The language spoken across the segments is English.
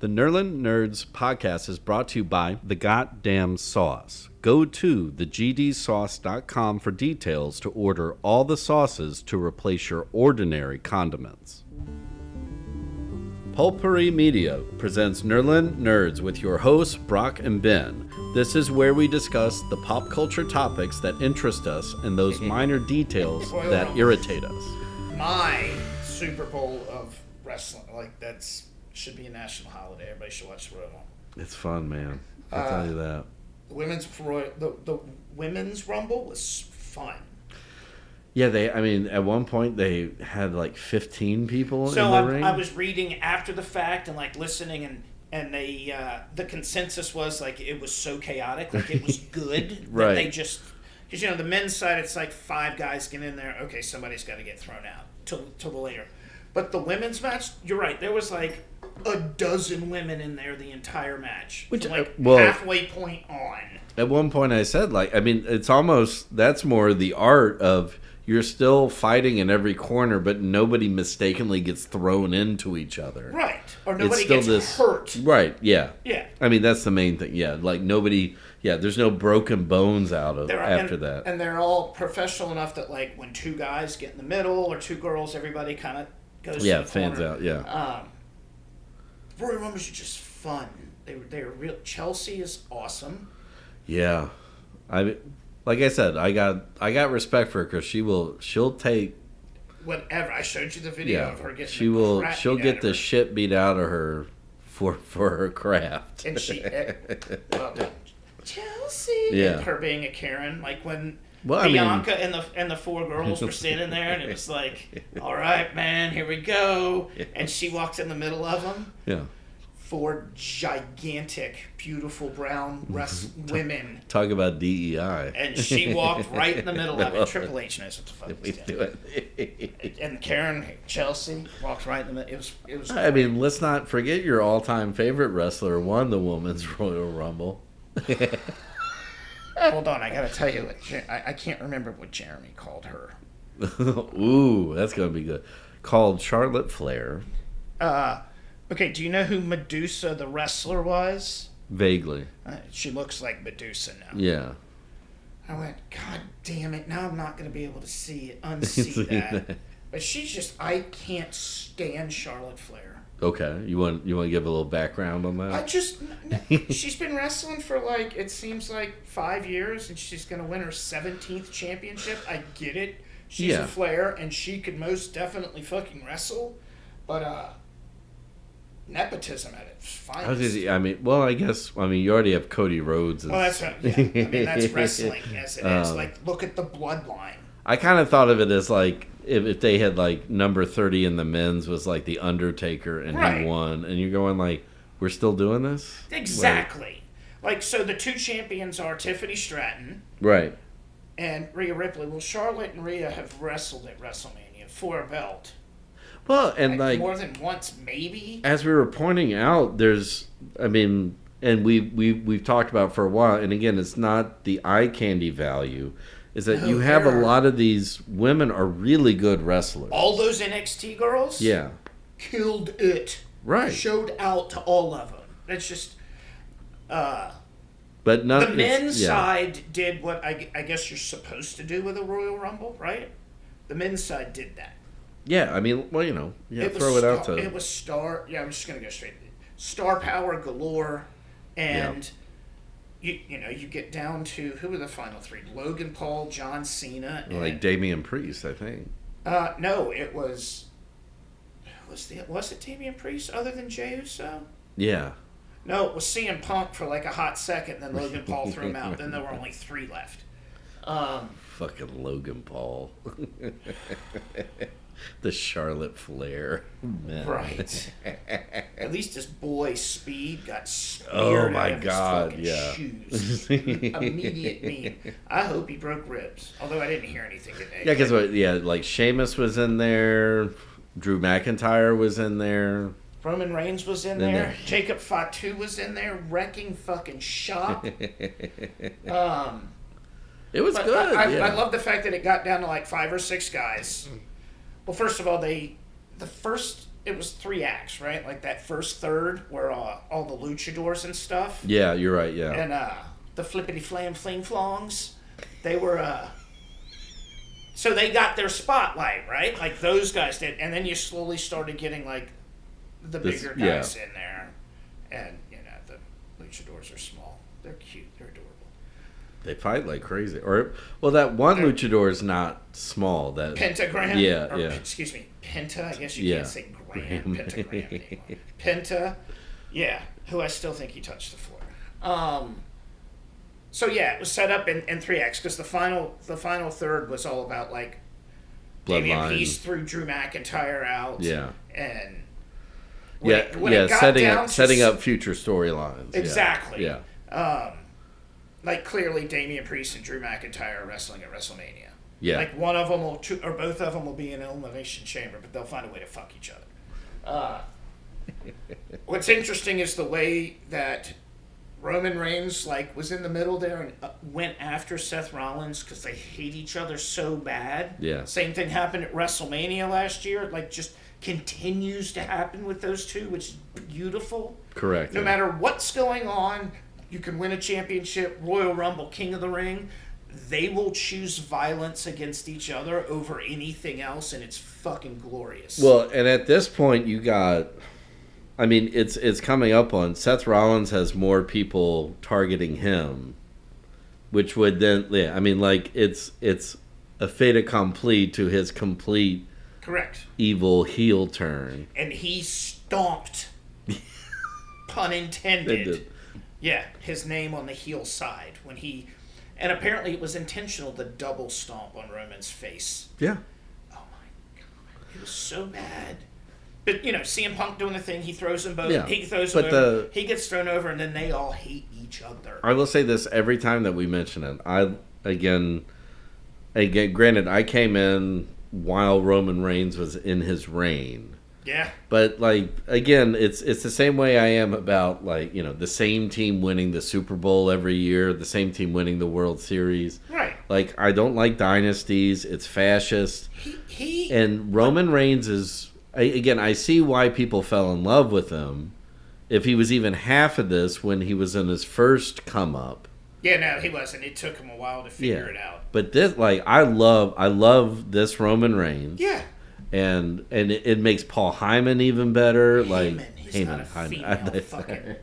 The Nerlin Nerds podcast is brought to you by The Goddamn Sauce. Go to thegdsauce.com for details to order all the sauces to replace your ordinary condiments. Pulpery Media presents Nerlin Nerds with your hosts, Brock and Ben. This is where we discuss the pop culture topics that interest us and those minor details that irritate us. My Super Bowl of wrestling, that's should be a national holiday. Everybody should watch the Royal Rumble. It's fun, man. I'll tell you that. The women's Rumble was fun. Yeah, at one point they had like 15 people in the ring. I was reading after the fact and listening, and they the consensus was it was so chaotic, it was good. Right. That they just, because the men's side it's like 5 guys get in there. Okay, somebody's got to get thrown out till the later. But the women's match, you're right. There was a dozen women in there the entire match, which from halfway point on. At one point I said it's almost, that's more the art of, you're still fighting in every corner, but nobody mistakenly gets thrown into each other. Right. Or nobody gets hurt. Right, yeah. Yeah. That's the main thing, yeah. Nobody, there's no broken bones after that. And they're all professional enough that, when 2 guys get in the middle or 2 girls, everybody kind of goes to the corner. Fans out, yeah. Royal Rumbles are just fun. They were real. Chelsea is awesome. Yeah. Like I said, I got respect for her because she'll take whatever. I showed you the video of her getting she'll get the shit beat out of her for her craft. And she Chelsea, yeah, and her being a Karen, when Bianca and the 4 girls were standing there, and it was all right, man, here we go, and she walks in the middle of them. Yeah. 4 gigantic, beautiful brown women. Talk about DEI. And she walked right in the middle of it. Triple H knows what the fuck he's doing. And Karen, Chelsea, walked right in the middle. It was. Let's not forget your all-time favorite wrestler won the Women's Royal Rumble. Hold on, I gotta tell you, I can't remember what Jeremy called her. Ooh, that's gonna be good. Called Charlotte Flair. Okay, do you know who Medusa the wrestler was? Vaguely. She looks like Medusa now. Yeah. I went, God damn it, now I'm not going to be able to unsee that. But she's just, I can't stand Charlotte Flair. Okay, you want to give a little background on that? She's been wrestling for it seems like 5 years, and she's going to win her 17th championship. I get it. She's a Flair, and she could most definitely fucking wrestle. But, nepotism at its finest. I guess you already have Cody Rhodes. That's that's wrestling as it is. Look at the bloodline. I kind of thought of it as if they had number 30 in the men's was the Undertaker and he won, and you're going we're still doing this? Exactly. So the 2 champions are Tiffany Stratton, right, and Rhea Ripley. Well, Charlotte and Rhea have wrestled at WrestleMania for a belt. Well, and more than once, maybe. As we were pointing out, there's, and we've talked about for a while, and again, it's not the eye candy value, is that you have a lot of these women are really good wrestlers. All those NXT girls, killed it. Right, showed out to all of them. It's just, but the men's side did what I guess you're supposed to do with a Royal Rumble, right? The men's side did that. Yeah, throw it out to... It was star... Yeah, I'm just going to go straight. Star power galore, and you get down to... Who were the final 3? Logan Paul, John Cena... And, Damian Priest, I think. No, it was... Was it Damian Priest other than Jey Uso? Yeah. No, it was CM Punk for a hot second, then Logan Paul threw him out. Then there were only 3 left. Fucking Logan Paul. The Charlotte Flair. Man. Right. At least his boy Speed got speared out of his fucking shoes. Immediate meme. I hope he broke ribs. Although I didn't hear anything today. Yeah, because Sheamus was in there. Drew McIntyre was in there. Roman Reigns was in there. Jacob Fatu was in there wrecking fucking shop. It was good. I love the fact that it got down to 5 or 6 guys. Well, first of all, the first it was 3 acts, right? Like that first third where all the luchadors and stuff. Yeah, you're right. Yeah. And the flippity flam fling flongs, they were so they got their spotlight, right? Like those guys did, and then you slowly started getting like the bigger guys in there, and the luchadors are small, they're cute, they're adorable. They fight like crazy. Or that one luchador is not small. That Pentagram. Yeah, yeah. Excuse me, Penta. I guess you can't say Gram. Pentagram anymore. Penta. Yeah, who I still think he touched the floor. So yeah, it was set up in 3 acts because the final third was all about like Damian Priest threw Drew McIntyre out. Yeah. And setting up future storylines. Exactly. Yeah. Like clearly Damian Priest and Drew McIntyre are wrestling at WrestleMania. Yeah. Like one of them or both of them will be in an Elimination Chamber, but they'll find a way to fuck each other. What's interesting is the way that Roman Reigns was in the middle there and went after Seth Rollins because they hate each other so bad. Yeah. Same thing happened at WrestleMania last year. Just continues to happen with those two, which is beautiful. Correct. No matter what's going on, you can win a championship, Royal Rumble, King of the Ring. They will choose violence against each other over anything else, and it's fucking glorious. Well, and at this point, you got... I mean, it's coming up on Seth Rollins has more people targeting him, which would then, yeah, I mean, like it's a fait accompli to his complete correct evil heel turn, and he stomped, pun intended, yeah, his name on the heel side when he, and apparently it was intentional, the double stomp on Roman's face. Yeah. Oh my god, it was so bad. But, CM Punk doing the thing, he throws them both. Yeah. He throws them over. He gets thrown over, and then they all hate each other. I will say this every time that we mention it. Again, granted, I came in while Roman Reigns was in his reign. Yeah. But, again, it's the same way I am about, the same team winning the Super Bowl every year, the same team winning the World Series. Right. I don't like dynasties. It's fascist. And Roman Reigns is... Again, I see why people fell in love with him. If he was even half of this when he was in his first come up. Yeah, no, he wasn't. It took him a while to figure it out. But this, I love this Roman Reigns. Yeah. And it makes Paul Heyman even better. He's not a female fucking...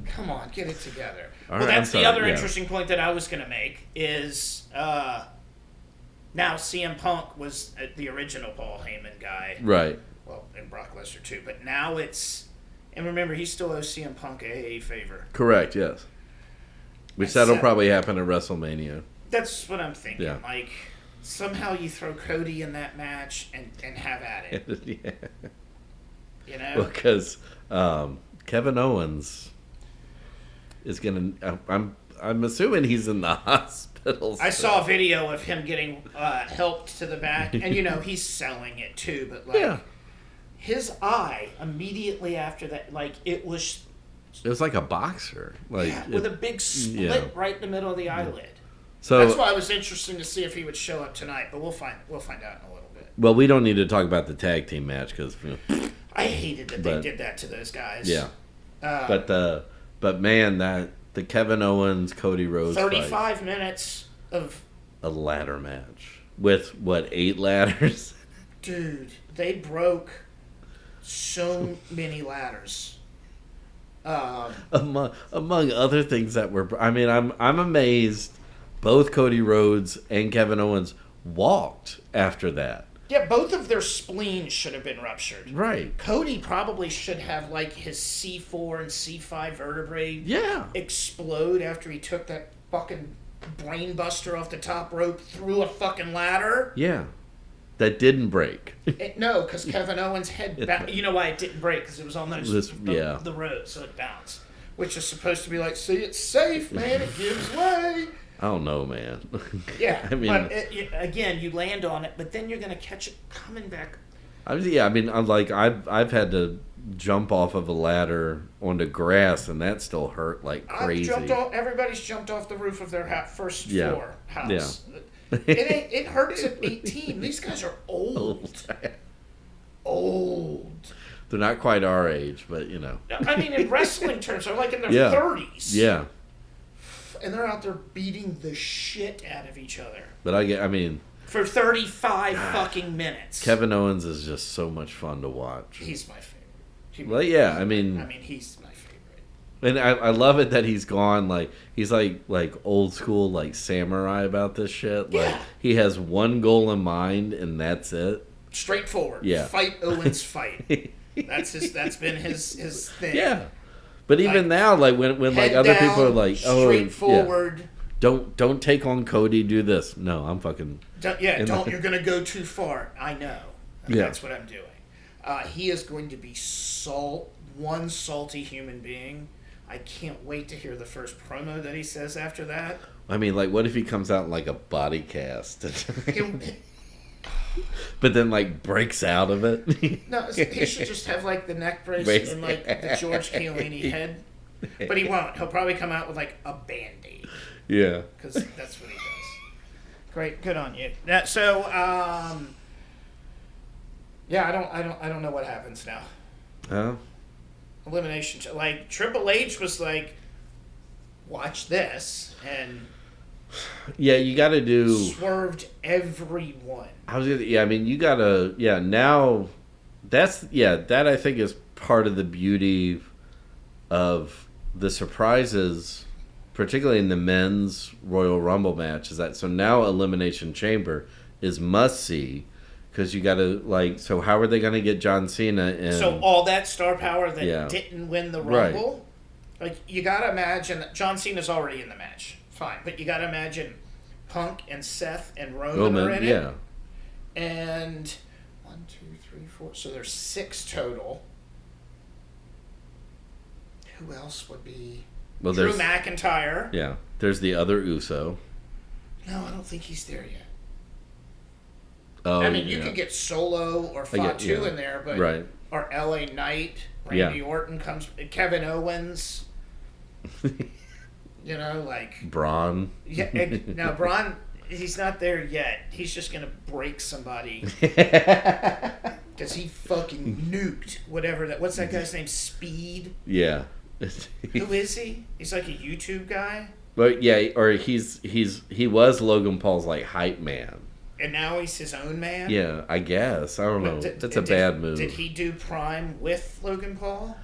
Come on, get it together. Well, that's the other interesting point that I was going to make is... Now, CM Punk was the original Paul Heyman guy. Right. Well, and Brock Lesnar, too. But now it's... And remember, he still owes CM Punk a favor. Correct, yes. Which that'll probably happen at WrestleMania. That's what I'm thinking. Yeah. Somehow you throw Cody in that match and have at it. Yeah. Because Kevin Owens is going to... I'm assuming he's in the hospital. I saw a video of him getting helped to the back, and he's selling it too. But his eye immediately after that, it was like a boxer, with a big split right in the middle of the eyelid. So that's why it was interesting to see if he would show up tonight. But we'll find out in a little bit. Well, we don't need to talk about the tag team match because I hated that they did that to those guys. Yeah, but man, the Kevin Owens, Cody Rhodes 35 fight, minutes of... a ladder match. With, 8 ladders? Dude, they broke so many ladders. Among other things that were... I mean, I'm amazed both Cody Rhodes and Kevin Owens walked after that. Yeah, both of their spleens should have been ruptured. Right. Cody probably should have, his C4 and C5 vertebrae explode after he took that fucking brain buster off the top rope through a fucking ladder. Yeah. That didn't break. No, because Kevin Owens' head... You know why it didn't break? Because it was on the road, so it bounced. Which is supposed to be see, it's safe, man. It gives way. I don't know, man. Yeah, I mean, but again, you land on it, but then you're going to catch it coming back. I've had to jump off of a ladder onto grass, and that still hurt like crazy. Everybody's jumped off the roof of their first floor house. Yeah. It hurts at 18. These guys are old. old. They're not quite our age, but you know. I mean, in wrestling terms, they're like in their 30s. Yeah. And they're out there beating the shit out of each other. But I mean, for 35 fucking minutes. Kevin Owens is just so much fun to watch. He's my favorite. Well, yeah, I mean, he's my favorite. And I love it that he's gone he's like old school like samurai about this shit. Yeah. Like he has one goal in mind and that's it. Straightforward. Yeah. Fight Owens fight. That's been his thing. Yeah. But even now, like when like other down, people are like, oh, straightforward. Yeah. Don't take on Cody. Do this. No, I'm fucking. Don't. You're gonna go too far. I know. That's what I'm doing. He is going to be one salty human being. I can't wait to hear the first promo that he says after that. I mean, like, what if he comes out in like a body cast? But then like breaks out of it. No, he should just have like the neck brace and like the George Chiellini head. But he won't. He'll probably come out with like a Band-Aid. Yeah. Because that's what he does. Great, good on you. Yeah, I don't know what happens now. Huh? Elimination. Like Triple H was like, watch this, and yeah, you got to do swerved everyone. I mean, you got to now that I think is part of the beauty of the surprises, particularly in the men's Royal Rumble match, is that so now Elimination Chamber is must see. Because you got to, so how are they going to get John Cena in? So all that star power that didn't win the Rumble? Right. Like, you got to imagine that John Cena's already in the match. Fine. But you got to imagine Punk and Seth and Roman are in it. And 1, 2, 3, 4. So there's 6 total. Who else would be? Well, Drew McIntyre. Yeah. There's the other Uso. No, I don't think he's there yet. Oh, I mean, you could get Solo or Fatu in there, but or LA Knight, Randy Orton comes, Kevin Owens, like Braun. Yeah, now Braun, he's not there yet. He's just gonna break somebody because he fucking nuked whatever that. What's that guy's name? Speed. Yeah. Who is he? He's like a YouTube guy. But yeah, or he was Logan Paul's like hype man. And now he's his own man? Yeah, I guess. I don't know. That's a bad move. Did he do Prime with Logan Paul?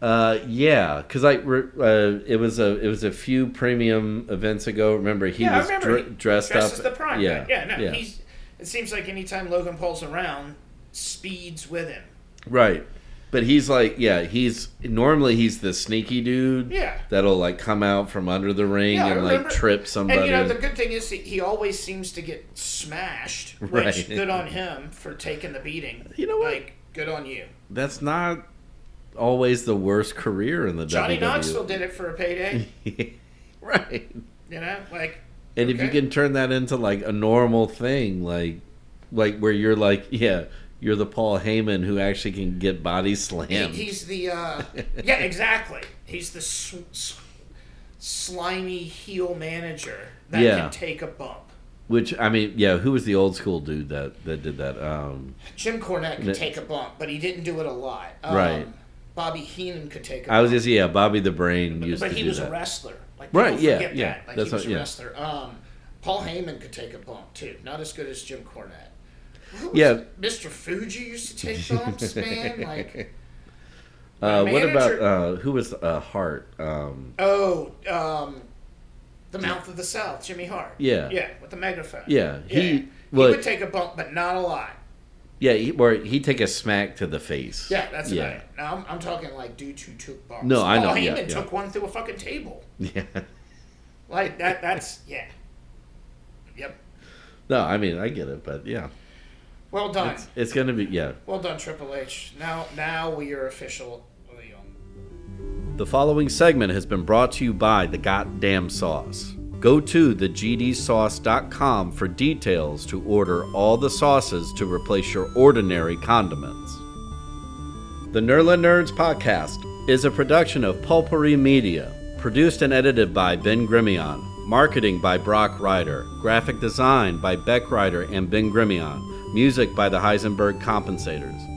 Yeah, because it was a few premium events ago. Remember, he was dressed up as the Prime. Yeah, guy. It seems like anytime Logan Paul's around, Speed's with him. Right. But he's normally he's the sneaky dude that'll come out from under the ring and trip somebody. And the good thing is he always seems to get smashed, which good on him for taking the beating. You know what? Good on you. That's not always the worst career in the Johnny WWE. Knoxville did it for a payday. Right. And if you can turn that into a normal thing, like where you're you're the Paul Heyman who actually can get body slammed. He's the exactly. He's the slimy heel manager that can take a bump. Which who was the old school dude that did that? Jim Cornette could take a bump, but he didn't do it a lot. Right. Bobby Heenan could take a bump. Bobby the Brain used to do that. But he was a wrestler. Right? Yeah. That. He was a wrestler. Paul Heyman could take a bump too. Not as good as Jim Cornette. Mr. Fuji used to take bumps, man. What about who was Hart? The Mouth of the South, Jimmy Hart. Yeah, with the megaphone. Yeah, he would take a bump, but not a lot. Yeah, he'd take a smack to the face. Yeah, that's right. Now I'm talking dudes who took bumps. No, I know. Paul Heyman took one through a fucking table. Yeah, that. That's Yep. No, I get it, but yeah. Well done. It's going to be, Well done, Triple H. Now we are official. The following segment has been brought to you by The Goddamn Sauce. Go to thegdsauce.com for details to order all the sauces to replace your ordinary condiments. The Nerla Nerds podcast is a production of Pulpery Media, produced and edited by Ben Grimion, marketing by Brock Ryder, graphic design by Beck Ryder and Ben Grimion, music by the Heisenberg Compensators.